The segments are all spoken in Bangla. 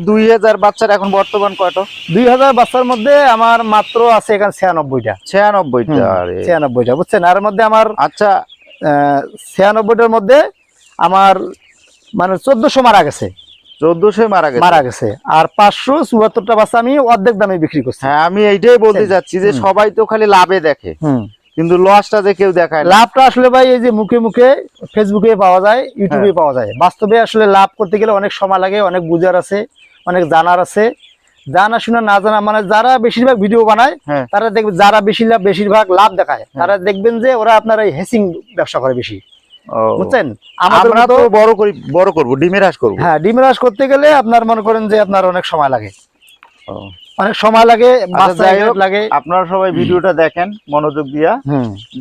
2000 বাচ্চার এখন বর্তমান কয়টা? 2000 বাচ্চার মধ্যে আমার মাত্র আছে এখানে 96টা। 96টা বুঝছেন। আর মধ্যে আমার আচ্ছা 96টার মধ্যে আমার মানে 1400 মারা গেছে। 1400 মারা গেছে। আর 574টা বাচ্চা আমি অর্ধেক দামে বিক্রি করছি। হ্যাঁ আমি এইটাই বলতে যাচ্ছি যে সবাই তো খালি লাভে দেখে, কিন্তু লসটা যে কেউ দেখায় না। লাভটা আসলে ভাই এই যে মুখে মুখে ফেসবুকে পাওয়া যায়, ইউটিউবে পাওয়া যায়। বাস্তবে আসলে লাভ করতে গেলে অনেক সময় লাগে, অনেক বুঝার আছে, অনেক জানার আছে। জানা শোনা না জানা মানে যারা বেশিরভাগ ভিডিও বানায় তারা দেখবেন, যারা বেশিরভাগ লাভ দেখায় তারা দেখবেন যে ওরা আপনার এই হেসিং ব্যবসা করে বেশি, বুঝছেন। আমরা তো বড় করব, ডিমের হাঁস করব। হ্যাঁ, ডিমের হাঁস করতে গেলে আপনার মনে করেন যে আপনার অনেক সময় লাগে, অনেক সময় লাগে, লাগে। আপনারা সবাই ভিডিওটা দেখেন মনোযোগ দিয়া,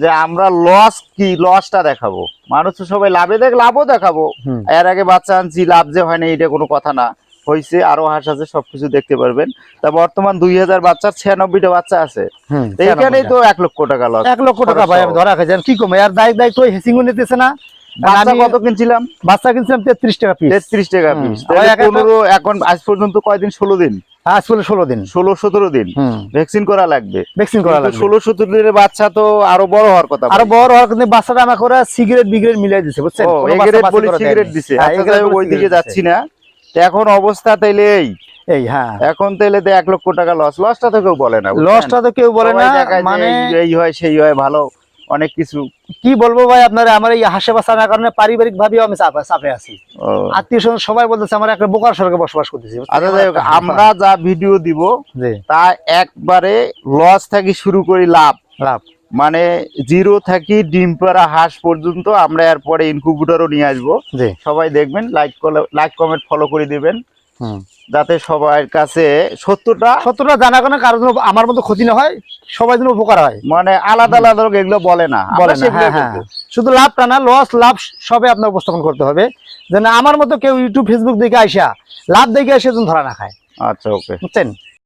যে আমরা লস কি লসটা দেখাবো। মানুষ তো সবাই লাভে দেখ, লাভও দেখাবো। এর আগে বাচ্চা আনছি, লাভ যে হয় না এটা কোনো কথা না, হয়েছে, আরো হাঁস আছে, সবকিছু দেখতে পারবেন। তা বর্তমান 2000 বাচ্চার 96টা বাচ্চা আছে, এইখানেই তো 1 লক্ষ টাকা লস। 1 লক্ষ টাকা ভাই আমি ধরা খাইছি, কি কমে আর দায় তো হেসিং নিতেছে না। বাচ্চা কত কিনছিলাম? বাচ্চা কিনছিলাম 33 টাকা পিস। 33 টাকা পিস। 15 এখন আজ পর্যন্ত কয়দিন? 16 দিন। আজ বলে 16 দিন, 16-17 দিন ভ্যাকসিন করা লাগবে। 16-17 দিনের বাচ্চা তো আরো বড় হওয়ার কথা। আরো বড় হওয়ার কিন্তু বাচ্চাটা আমার করে সিগারেট বিগ্রেড মিলাই দিছে, বুঝছেন। সিগারেট দিছে। ওইদিকে যাচ্ছি না এখন অবস্থা তাইলে এই এখন তাইলে 1 লক্ষ টাকা লসটা তো কেউ বলে না, লসটা তো কেউ বলে না। মানে এই হয় সেই হয়, ভালো অনেক কিছু। কি বলবো ভাই আপনারা, আমার এই হাসে বাঁচানোর কারণে পারিবারিক ভাবে আমি চাপে আছি। আত্মীয় স্বজন সবাই বলতেছে আমার একটা বোকার সরকারে বসবাস করতেছি। আমরা যা ভিডিও দিব তা একবারে লস থেকে শুরু করি লাভ, মানে জিরো থাকি ডিম পাড়া হাঁস পর্যন্ত আমরা এরপরে ইনকিউবেটরও নিয়ে আসবো। সবাই দেখবেন, লাইক কমেন্ট ফলো করে দিবেন, যাতে সবার কাছে সত্যটা জানা কোনো কারণ আমার মতো ক্ষতি না হয়, সবাই যেন উপকার হয়। মানে আলাদা আলাদা এগুলো বলে না, শুধু লাভটা না, লস লাভ সবে আপনার উপস্থাপন করতে হবে, যেন আমার মতো কেউ ইউটিউব ফেসবুক দেখে আইসা লাভ দেখে এসে ধরা না খায়। আচ্ছা ওকে, বুঝছেন।